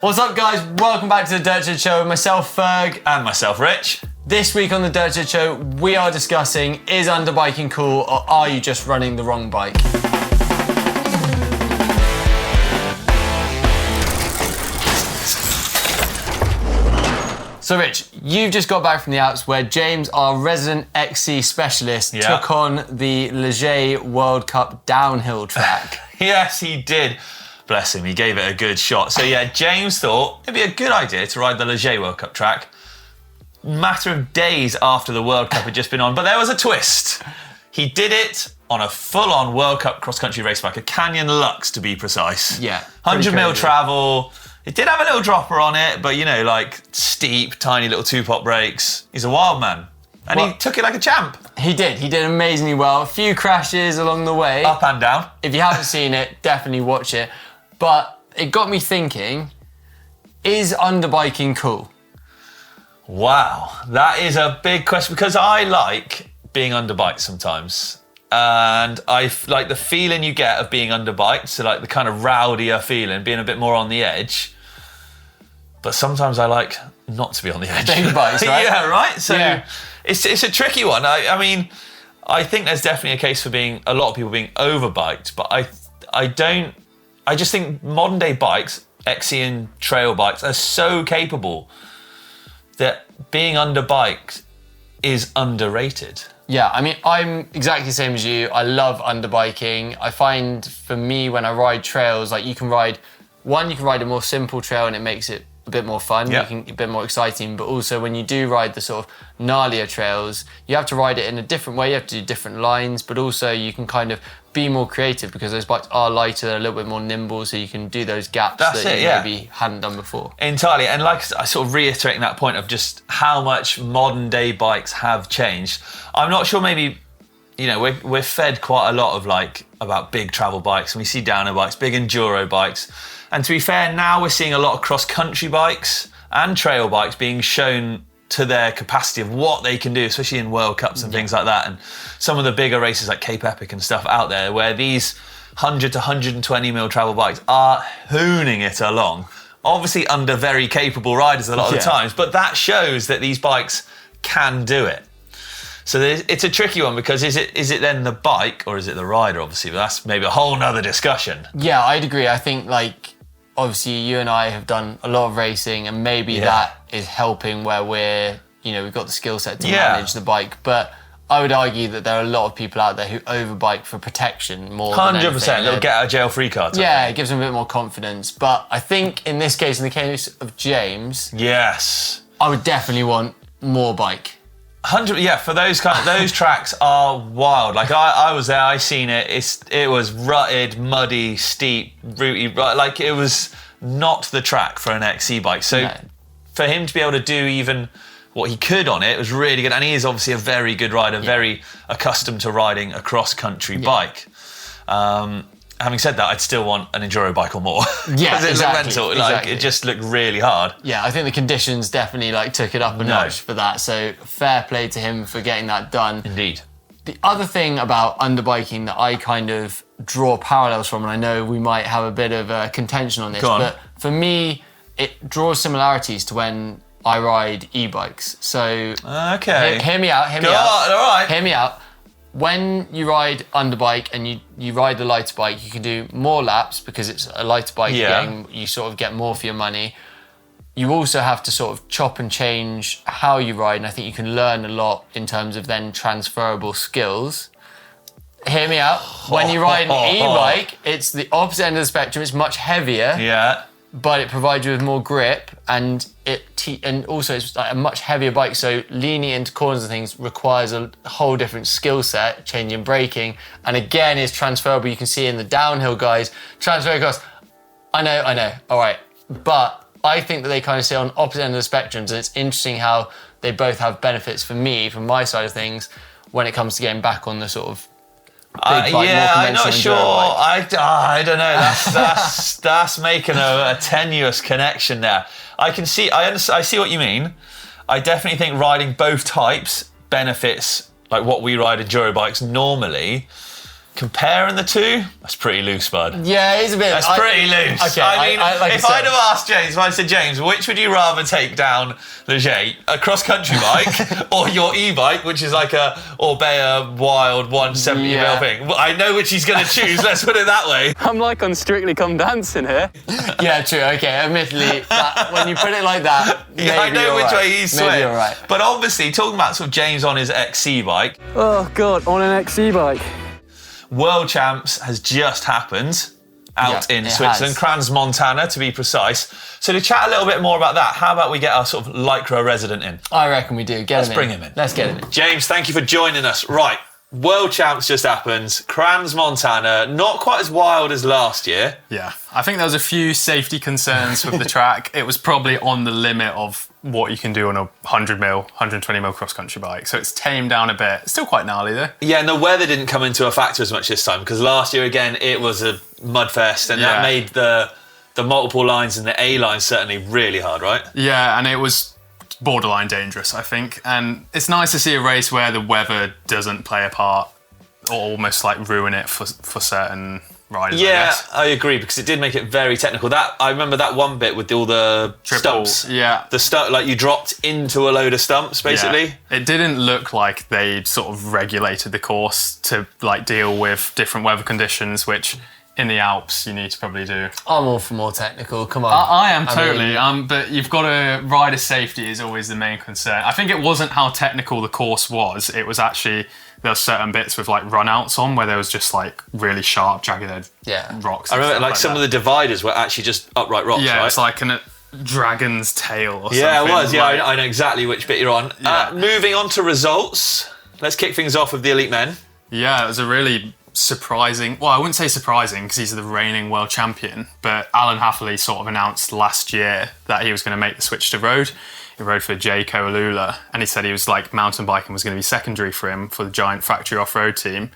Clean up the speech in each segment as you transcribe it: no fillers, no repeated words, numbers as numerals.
What's up, guys? Welcome back to the Dirt Shed Show with myself, Ferg. And myself, Rich. This week on the Dirt Shed Show, we are discussing, is underbiking cool or are you just running the wrong bike? So Rich, you've just got back from the Alps where James, our resident XC specialist, took on the Leger World Cup downhill track. Yes, he did. Bless him, he gave it a good shot. So yeah, James thought it'd be a good idea to ride the Leger World Cup track. Matter of days after the World Cup had just been on, but there was a twist. He did it on a full-on World Cup cross-country race bike, a Canyon Lux to be precise. Yeah. 100 mil travel. It did have a little dropper on it, but you know, like steep, tiny little two-pot brakes. He's a wild man. And he took it like a champ. He did amazingly well. A few crashes along the way. Up and down. If you haven't seen it, definitely watch it. But it got me thinking, is underbiking cool? Wow, that is a big question because I like being underbiked sometimes. And I like the feeling you get of being underbiked, so like the kind of rowdier feeling, being a bit more on the edge. But sometimes I like not to be on the edge. Big bikes, right? Yeah, right? So yeah. It's a tricky one. I mean, I think there's definitely a case for a lot of people being overbiked, but I just think modern day bikes, XC and trail bikes, are so capable that being underbiked is underrated. Yeah, I mean, I'm exactly the same as you. I love underbiking. I find for me when I ride trails, like you can ride a more simple trail and it makes it a bit more fun, a bit more exciting, but also when you do ride the sort of gnarlier trails, you have to ride it in a different way, you have to do different lines, but also you can kind of be more creative because those bikes are lighter, a little bit more nimble, so you can do those gaps that you maybe hadn't done before. Entirely, and like I sort of reiterating that point of just how much modern day bikes have changed. I'm not sure, maybe, you know, we're fed quite a lot of about big travel bikes, and we see downhill bikes, big enduro bikes. And to be fair, now we're seeing a lot of cross-country bikes and trail bikes being shown to their capacity of what they can do, especially in World Cups and things like that. And some of the bigger races like Cape Epic and stuff out there where these 100 to 120 mil travel bikes are hooning it along. Obviously under very capable riders a lot of the times, but that shows that these bikes can do it. So it's a tricky one because is it then the bike or is it the rider, obviously? But that's maybe a whole nother discussion. Yeah, I'd agree. I think obviously you and I have done a lot of racing and maybe that is helping where we've got the skill set to manage the bike. But I would argue that there are a lot of people out there who overbike for protection more than anything. 100%, they'll get a jail free card. Yeah, it gives them a bit more confidence. But I think in this case, in the case of James, I would definitely want more bike. 100, yeah, for those tracks are wild. Like I was there, I seen it. It was rutted, muddy, steep, rooty. Like it was not the track for an XC bike. So for him to be able to do even what he could on it was really good. And he is obviously a very good rider, very accustomed to riding a cross-country bike. Having said that, I'd still want an enduro bike or more. Yeah, it looked mental. It just looked really hard. Yeah, I think the conditions definitely took it up a notch for that. So fair play to him for getting that done. Indeed. The other thing about underbiking that I kind of draw parallels from, and I know we might have a bit of contention on this, but for me, it draws similarities to when I ride e-bikes. So hear me out. Hear me out. When you ride underbike and you ride the lighter bike, you can do more laps because it's a lighter bike. You sort of get more for your money. You also have to sort of chop and change how you ride, and I think you can learn a lot in terms of then transferable skills. Hear me out. When you ride an e-bike, it's the opposite end of the spectrum. It's much heavier. Yeah. But it provides you with more grip, and also it's like a much heavier bike, so leaning into corners and things requires a whole different skill set, changing braking, and again is transferable. You can see in the downhill guys, transfer across. I know, all right. But I think that they kind of sit on opposite ends of the spectrums, and it's interesting how they both have benefits for me, from my side of things, when it comes to getting back on the sort of big bike, I'm not sure. I don't know. That's making a tenuous connection there. I see what you mean. I definitely think riding both types benefits like what we ride enduro bikes normally. Comparing the two, that's pretty loose, bud. Yeah, it's a bit. That's pretty loose. Okay, I mean, like if I'd have asked James, if I said, James, which would you rather take down Leger, a cross-country bike or your e-bike, which is like a Orbea Wild 170 mil thing? Well, I know which he's going to choose, let's put it that way. I'm like on Strictly Come Dancing here. Yeah, true, okay, admittedly, when you put it like that, maybe I know which way he's swaying. Maybe you're right. But obviously, talking about sort of James on his XC bike. Oh, God, on an XC bike. World Champs has just happened out in Switzerland, Crans Montana to be precise. So to chat a little bit more about that, how about we get our sort of Lycra resident in? I reckon we do. Let's bring him in. Let's get him in. James, thank you for joining us. Right, World Champs just happened, Crans Montana, not quite as wild as last year. Yeah, I think there was a few safety concerns with the track. It was probably on the limit of what you can do on a 100 mil, 120 mil cross-country bike. So it's tamed down a bit. It's still quite gnarly though. Yeah, and the weather didn't come into a factor as much this time because last year, again, it was a mudfest and that made the multiple lines and the A line certainly really hard, right? Yeah, and it was borderline dangerous, I think. And it's nice to see a race where the weather doesn't play a part or almost like ruin it for certain riders. Yeah, I agree because it did make it very technical. I remember that one bit with all the stumps. Yeah, like you dropped into a load of stumps, basically. Yeah. It didn't look like they'd sort of regulated the course to like deal with different weather conditions, which in the Alps you need to probably do. I'm all for more technical. Come on. I am totally. But you've got to rider safety is always the main concern. I think it wasn't how technical the course was. It was actually. There were certain bits with like runouts on where there was just like really sharp, jagged rocks. I remember like some of the dividers were actually just upright rocks, yeah, right? it's like a dragon's tail or something. Yeah, it was. Yeah, like, I know exactly which bit you're on. Yeah. Moving on to results. Let's kick things off with the elite men. Yeah, it was a really surprising... Well, I wouldn't say surprising because he's the reigning world champion, but Alan Hafferley sort of announced last year that he was going to make the switch to road. He rode for Jayco Alula, and he said he was like mountain biking was going to be secondary for him for the giant factory off-road team.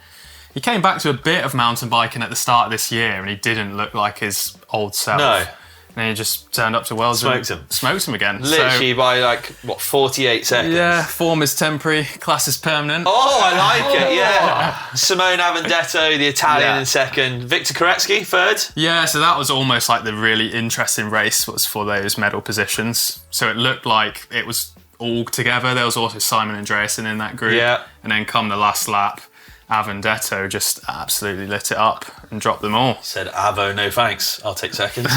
He came back to a bit of mountain biking at the start of this year, and he didn't look like his old self. No. And he just turned up to Worlds Smoked him again. Literally by like, 48 seconds? Yeah, form is temporary, class is permanent. Oh, I like it, yeah. Simone Avendetto, the Italian in second. Victor Koretsky, third. Yeah, so that was almost like the really interesting race was for those medal positions. So it looked like it was all together. There was also Simon Andreasen in that group. Yeah. And then come the last lap, Avendetto just absolutely lit it up and dropped them all. Said, Avo, no thanks. I'll take second.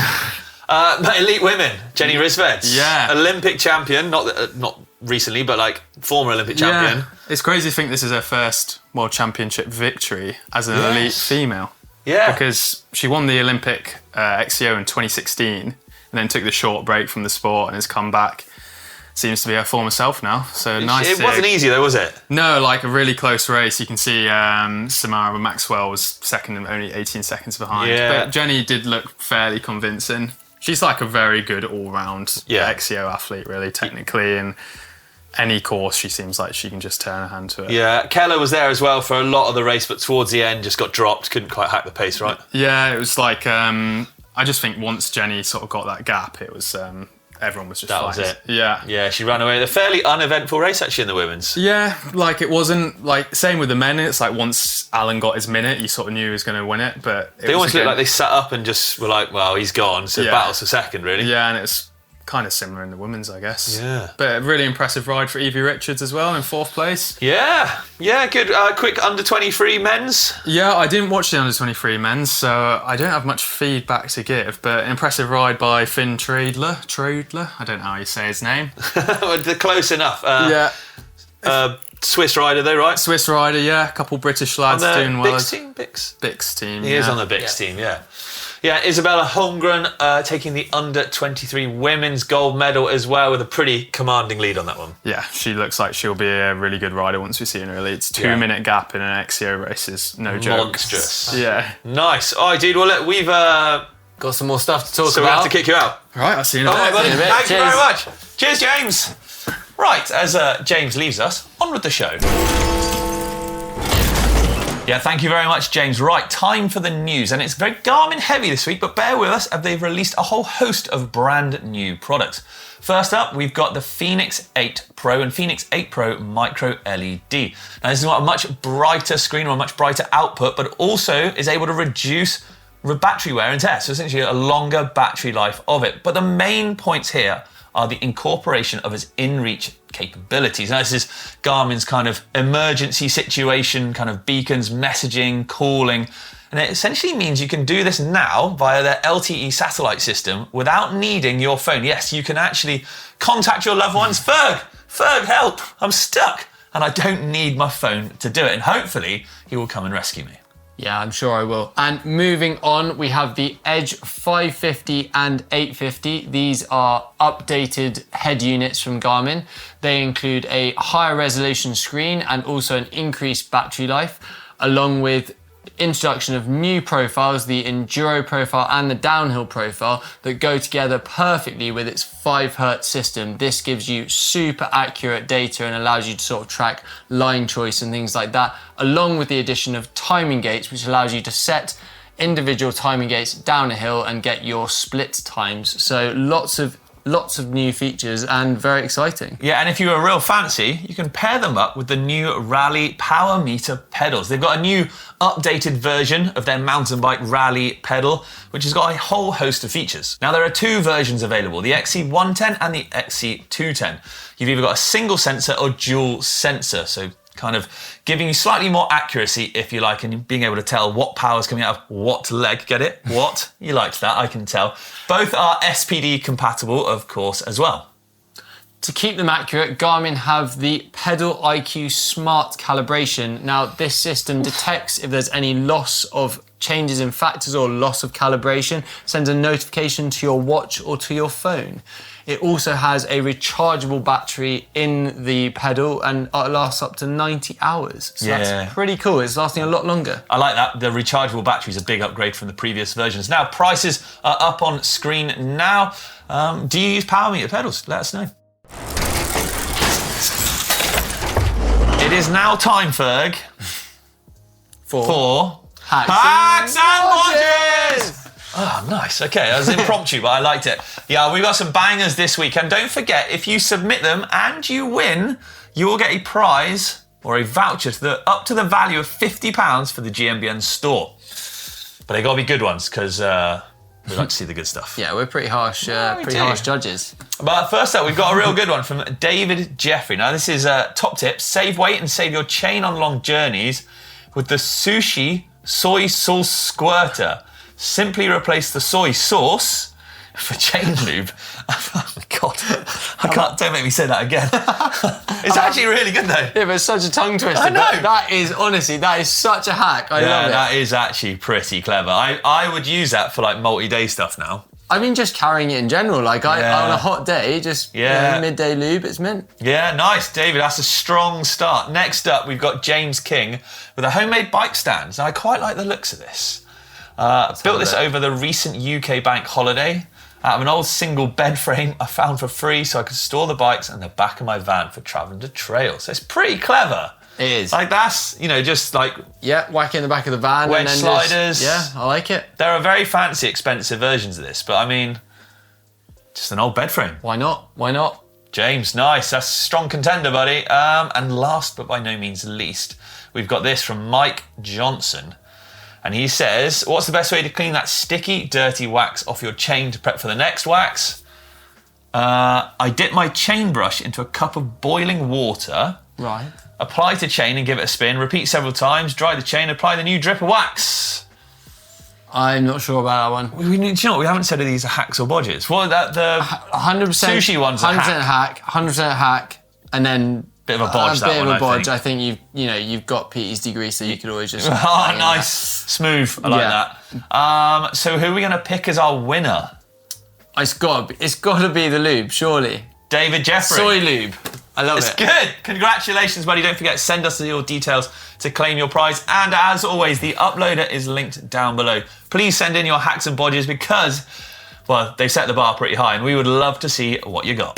But elite women, Jenny Rissveds. Yeah. Olympic champion, not recently, but like former Olympic champion. Yeah. It's crazy to think this is her first World Championship victory as an elite female. Yeah. Because she won the Olympic XCO in 2016 and then took the short break from the sport and has come back. Seems to be her former self now. So nice. It wasn't easy though, was it? No, like a really close race. You can see Samara Maxwell was second and only 18 seconds behind. Yeah. But Jenny did look fairly convincing. She's like a very good all-round XCO athlete, really, technically. And any course, she seems like she can just turn her hand to it. Yeah, Keller was there as well for a lot of the race, but towards the end just got dropped, couldn't quite hack the pace, right? Yeah, it was like, I just think once Jenny sort of got that gap, it was... everyone was just That fine. was it. Yeah. Yeah, she ran away. A fairly uneventful race, actually, in the women's. Yeah, like it wasn't, like, same with the men. It's like once Alan got his minute, you sort of knew he was going to win it, but... They almost looked like they sat up and just were like, well, he's gone, so battles for second, really. Yeah, and it's kind of similar in the women's, I guess. Yeah. But a really impressive ride for Evie Richards as well in fourth place. Yeah, good. Quick under-23 men's. Yeah, I didn't watch the under-23 men's, so I don't have much feedback to give, but impressive ride by Finn Treadler. I don't know how you say his name. They're close enough. Swiss rider though, right? Swiss rider, yeah. A couple British lads doing well. Bix team, He is on the Bix team, yeah. Yeah, Isabella Holmgren taking the under-23 women's gold medal as well with a pretty commanding lead on that one. Yeah, she looks like she'll be a really good rider once we see her in her lead. It's 2-minute gap in an XCO race is no joke. Monstrous. Yeah. Nice. All right, dude, well, look, we've... got some more stuff to talk about. So we have to kick you out. All right, I'll see you in a bit. All right, buddy. Thank you Cheers. very much. Cheers, James. Right, as James leaves us, on with the show. Yeah, thank you very much, James. Right, time for the news. And it's very Garmin heavy this week, but bear with us as they've released a whole host of brand new products. First up, we've got the Fenix 8 Pro and Fenix 8 Pro Micro LED. Now, this is got a much brighter screen or a much brighter output, but also is able to reduce battery wear and tear. So essentially a longer battery life of it. But the main points here are the incorporation of its InReach capabilities. Now, this is Garmin's kind of emergency situation, kind of beacons, messaging, calling. And it essentially means you can do this now via their LTE satellite system without needing your phone. Yes, you can actually contact your loved ones. Ferg, help, I'm stuck. And I don't need my phone to do it. And hopefully he will come and rescue me. Yeah, I'm sure I will. And moving on, we have the Edge 550 and 850. These are updated head units from Garmin. They include a higher resolution screen and also an increased battery life, along with introduction of new profiles, the Enduro profile and the downhill profile, that go together perfectly with its 5Hz system. This gives you super accurate data and allows you to sort of track line choice and things like that, along with the addition of timing gates, which allows you to set individual timing gates down a hill and get your split times. So lots of new features and very exciting. Yeah, and if you were real fancy, you can pair them up with the new Rally Power Meter pedals. They've got a new updated version of their mountain bike Rally pedal, which has got a whole host of features. Now, there are two versions available, the XC110 and the XC210. You've either got a single sensor or dual sensor, so kind of giving you slightly more accuracy, if you like, and being able to tell what power is coming out of what leg. Get it? What? You liked that, I can tell. Both are SPD compatible, of course, as well. To keep them accurate, Garmin have the Pedal IQ Smart Calibration. Now, this system detects if there's any loss of changes in factors or loss of calibration, sends a notification to your watch or to your phone. It also has a rechargeable battery in the pedal and it lasts up to 90 hours. So that's pretty cool. It's lasting a lot longer. I like that. The rechargeable battery is a big upgrade from the previous versions. Now, prices are up on screen now. Do you use power meter pedals? Let us know. It is now time, Ferg, for Hacks Bodges! Oh, nice. Okay, that was impromptu, but I liked it. Yeah, we've got some bangers this week. And don't forget, if you submit them and you win, you will get a prize or a voucher up to the value of £50 for the GMBN store. But they got to be good ones, because we like to see the good stuff. Yeah, we're pretty harsh judges. But first up, we've got a real good one from David Jeffrey. Now, this is top tip. Save weight and save your chain on long journeys with the Sushi Soy Sauce Squirter. Simply replace the soy sauce for chain lube. Oh my God. Don't make me say that again. It's actually really good though. Yeah, but it's such a tongue twister. I know. That is such a hack. I love it. That is actually pretty clever. I would use that for like multi-day stuff now. I mean, just carrying it in general. Like on a hot day, just midday lube, it's mint. Yeah, nice, David. That's a strong start. Next up, we've got James King with a homemade bike stand. Now, I quite like the looks of this. Built this over the recent UK bank holiday out of an old single bed frame I found for free so I could store the bikes in the back of my van for travelling to trails. So it's pretty clever. It is. Like that's, just like... Yeah, whack it in the back of the van. Wedge and then sliders. I like it. There are very fancy, expensive versions of this, but I mean, just an old bed frame. Why not? James, nice. That's a strong contender, buddy. And last but by no means least, we've got this from Mike Johnson. And he says, what's the best way to clean that sticky, dirty wax off your chain to prep for the next wax? I dip my chain brush into a cup of boiling water. Right. Apply to chain and give it a spin. Repeat several times. Dry the chain. Apply the new drip of wax. I'm not sure about that one. Do you know what? We haven't said of these are hacks or bodges. What the 100% sushi ones? 100% hack. 100% hack. And then bit of a bodge. I think you've got Petey's degree, so you could always just. Oh, nice, smooth. I like that. So who are we going to pick as our winner? It's got to be the lube, surely. David Jeffrey. Soy lube. I love it. It's good. Congratulations, buddy. Don't forget, send us your details to claim your prize. And as always, the uploader is linked down below. Please send in your hacks and bodges because, well, they've set the bar pretty high and we would love to see what you got.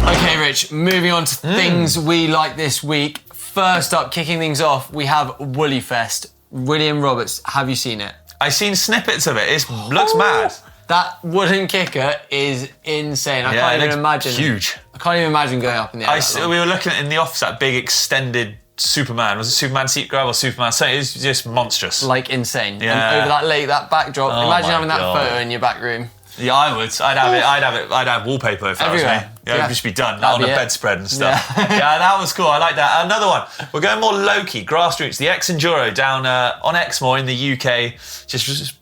Okay, Rich, moving on to things we like this week. first up, kicking things off, we have Woolly Fest. William Roberts, have you seen it? I've seen snippets of it. It looks mad. That wooden kicker is insane. I can't even imagine. Huge. I can't even imagine going up in the air. We were looking at in the office that big extended Superman. Was it Superman seat grab or Superman? So it was just monstrous. Like insane. Yeah. And over that lake, that backdrop. Imagine my having that God. photo in your back room. Yeah, I would. I'd have it. I'd have wallpaper if that Everywhere. was me. Yeah, it'd just be done That'd on a be it. bedspread and stuff. Yeah. Yeah, that was cool. I like that. Another one. We're going more low-key, grassroots. The X Enduro down on Exmoor in the UK. Just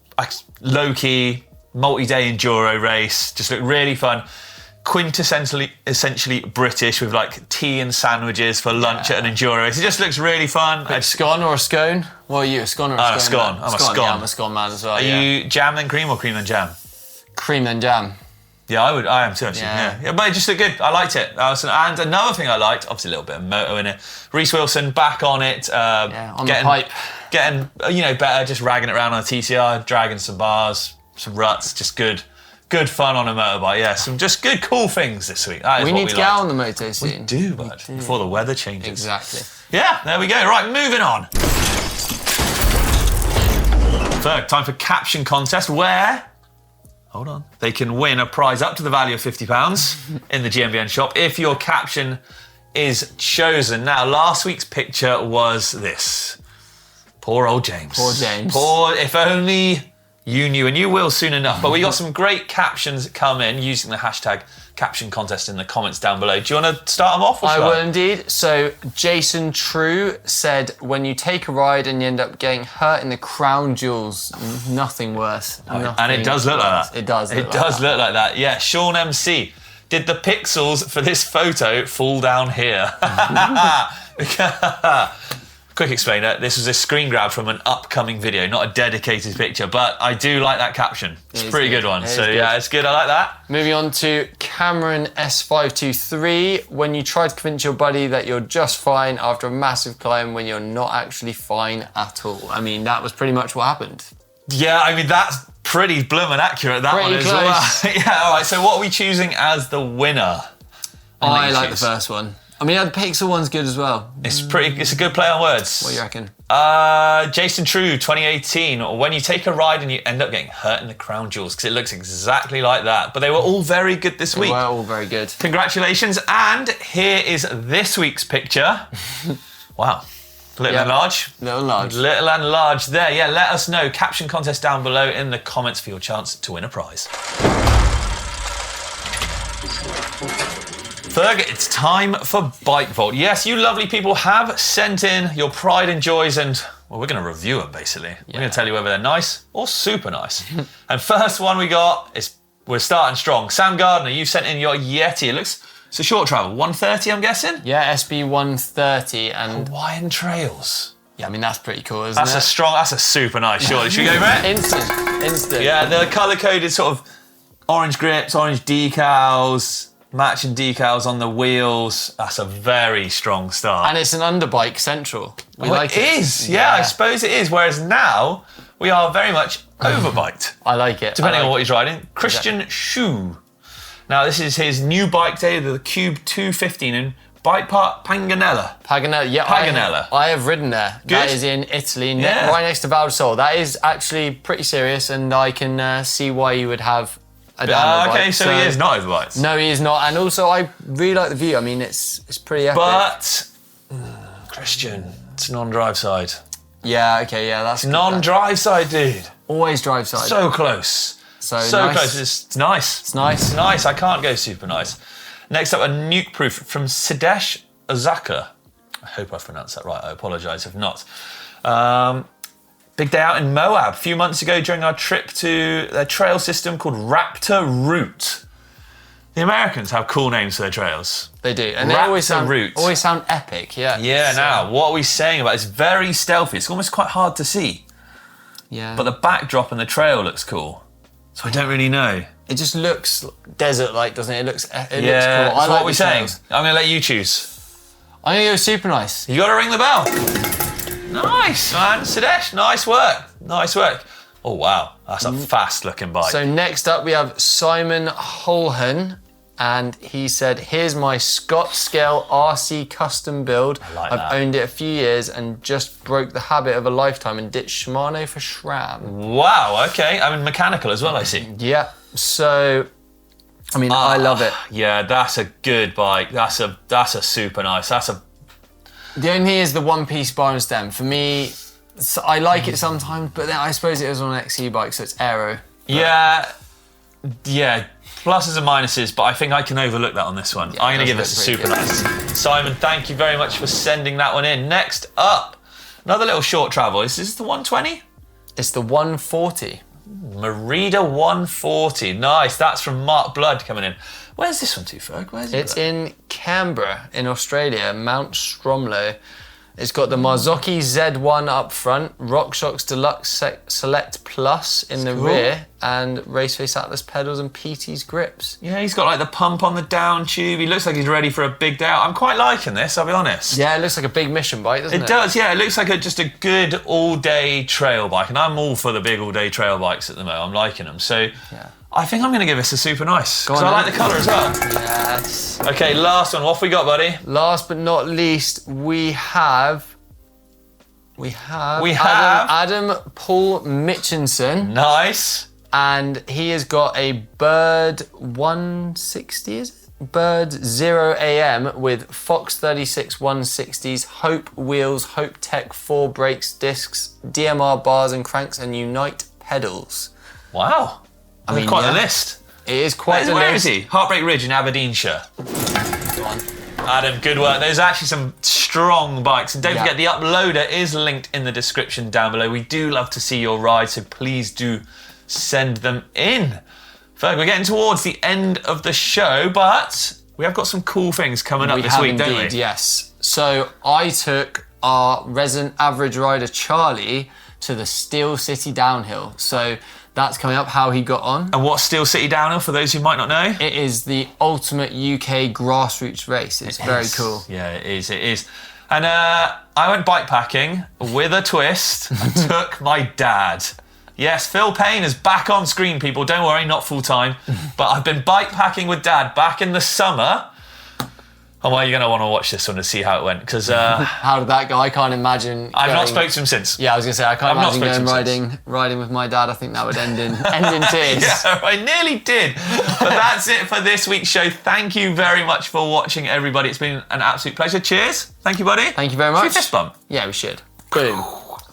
low-key, multi-day enduro race. Just looked really fun. Quintessentially essentially British with like tea and sandwiches for lunch at an enduro race. It just looks really fun. A scone or a scone? What are you, a scone or a scone? I'm a scone. man? I'm a scone. Yeah, I'm a scone man as well. Are you jam then cream or cream then jam? Cream then jam. Yeah, I am too, actually. Yeah, but it just looked good. I liked it. And another thing I liked, obviously a little bit of moto in it. Reece Wilson back on it. On the pipe. Getting, better, just ragging it around on a TCR, dragging some bars, some ruts, just good fun on a motorbike. Yeah, some just good, cool things this week. That is We what need to get like. out on the moto soon. We do, bud, before the weather changes. Exactly. Yeah, there we go. Right, moving on. Third, time for Caption Contest, where... Hold on. They can win a prize up to the value of £50 in the GMBN shop if your caption is chosen. Now, last week's picture was this. Poor old James. Poor James. If only you knew, and you will soon enough. But we got some great captions that come in using the hashtag Caption Contest in the comments down below. Do you want to start them off? I will indeed. So Jason True said, when you take a ride and you end up getting hurt in the crown jewels, nothing worse. And it does look like that. It does. It does look like that. Yeah, Sean MC. Did the pixels for this photo fall down here? Quick explainer, this was a screen grab from an upcoming video, not a dedicated picture, but I do like that caption. It's a pretty good one. So yeah, it's good, I like that. Moving on to Cameron S523. When you try to convince your buddy that you're just fine after a massive climb when you're not actually fine at all. I mean, that was pretty much what happened. Yeah, I mean, that's pretty bloomin' accurate, that Pretty one as close. well. Yeah, all right, so what are we choosing as the winner? I like the first one. I mean, the Pixel one's good as well. It's a good play on words. What do you reckon? Jason True, 2018. When you take a ride and you end up getting hurt in the crown jewels, because it looks exactly like that. But they were all very good this week. They were all very good. Congratulations. And here is this week's picture. Wow. Little and large. Little and large. Little and large there. Yeah, let us know. Caption contest down below in the comments for your chance to win a prize. Ferg, it's time for Bike Vault. Yes, you lovely people have sent in your pride and joys, and well, we're going to review them basically. We're going to tell you whether they're nice or super nice. And first one we got is, we're starting strong. Sam Gardner, you sent in your Yeti. It's a short travel, 130 I'm guessing? Yeah, SB 130 and... Hawaiian Trails. Yeah, I mean, that's pretty cool, isn't it? That's a super nice short. Should we go for it? Instant. Yeah, the colour-coded sort of orange grips, orange decals, matching decals on the wheels. That's a very strong start. And it's an underbike central. We like it is, yeah, I suppose it is. Whereas now, we are very much overbiked. I like it. Depending on what he's riding. Christian Shu. Now, this is his new bike day, the Cube 215 in Bike Park Paganella. Paganella, yeah. Paganella. I have ridden there. Good. That is in Italy, right next to Val di Sole. That is actually pretty serious, and I can see why you would have a downhill bike. Okay, so he is not overbiked. No, he is not. And also, I really like the view. I mean, it's pretty epic. But, Christian, it's non-drive side. Yeah, okay, yeah, that's non-drive side, dude. Always drive side. So close. So nice. close. It's nice. It's nice. It's nice. I can't go super nice. Next up, a nuke proof from Sidesh Ozaka. I hope I've pronounced that right. I apologise if not. Big day out in Moab a few months ago during our trip to their trail system called Raptor Route. The Americans have cool names for their trails. They do. And Raptor they always Route. sound epic, yeah. Yeah, now, what are we saying about it? It's very stealthy. It's almost quite hard to see. Yeah. But the backdrop and the trail looks cool. So I don't really know. It just looks desert-like, doesn't it? It looks cool. So I like what are we the saying? trails. I'm going to let you choose. I'm going to go super nice. You got to ring the bell. Nice, man. Sidesh, nice work. Nice work. Oh, wow. That's a fast-looking bike. So next up, we have Simon Holhan. and he said, "Here's my Scott Scale RC custom build. like I've that. owned it a few years and just broke the habit of a lifetime and ditched Shimano for SRAM." Wow, okay. I mean, mechanical as well, I see. Yeah, so, I mean, I love it. Yeah, that's a good bike. That's a super nice. The only thing is the one-piece bar and stem. For me, I like it sometimes, but then I suppose it is on an XC bike, so it's aero. Yeah, pluses and minuses, but I think I can overlook that on this one. Yeah, I'm going to give that's this a super pretty nice. Simon, thank you very much for sending that one in. Next up, another little short travel. Is this the 120? It's the 140. Merida 140. Nice. That's from Mark Blood coming in. Where's this one to, Ferg? Where's it? It's in Canberra, in Australia, Mount Stromlo. It's got the Marzocchi Z1 up front, RockShox Deluxe Select Plus in the rear, and Raceface Atlas pedals and PT's grips. Yeah, he's got like the pump on the down tube. He looks like he's ready for a big day out. I'm quite liking this, I'll be honest. Yeah, it looks like a big mission bike, doesn't it? It does, yeah. It looks like just a good all-day trail bike, and I'm all for the big all-day trail bikes at the moment. I'm liking them. So I think I'm going to give this a super nice, because I like the colour as well. Yes. Okay, last one. What have we got, buddy? Last but not least, we have Adam Paul Mitchinson, Nice. and he has got a Bird 160, is it? Bird 0 AM with Fox 36 160s, Hope wheels, Hope Tech 4 brakes, discs, DMR bars and cranks, and Unite pedals. Wow. I mean, quite a list. It is quite a list. Where is he? Heartbreak Ridge in Aberdeenshire. Go on. Adam, good work. There's actually some strong bikes. And don't forget, the uploader is linked in the description down below. We do love to see your rides, so please do send them in. Ferg, we're getting towards the end of the show, but we have got some cool things coming up this week, don't we? Yes. So I took our resident average rider, Charlie, to the Steel City Downhill. So that's coming up, how he got on. And what's Steel City Downhill, for those who might not know? It is the ultimate UK grassroots race. It's very cool. Yeah, it is. And I went bikepacking with a twist and took my dad. Yes, Phil Payne is back on screen, people. Don't worry, not full time. But I've been bikepacking with Dad back in the summer. Oh, well, you're going to want to watch this one to see how it went, because... How did that go? I can't imagine... I've not spoken to him since. Yeah, I was going to say, I can't imagine going riding with my dad. I think that would end in tears. Yeah, I nearly did. But that's it for this week's show. Thank you very much for watching, everybody. It's been an absolute pleasure. Cheers. Thank you, buddy. Thank you very much. Should we fist bump? Yeah, we should. Boom.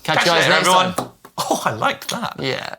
Catch you you guys later, next everyone. time. Oh, I liked that. Yeah.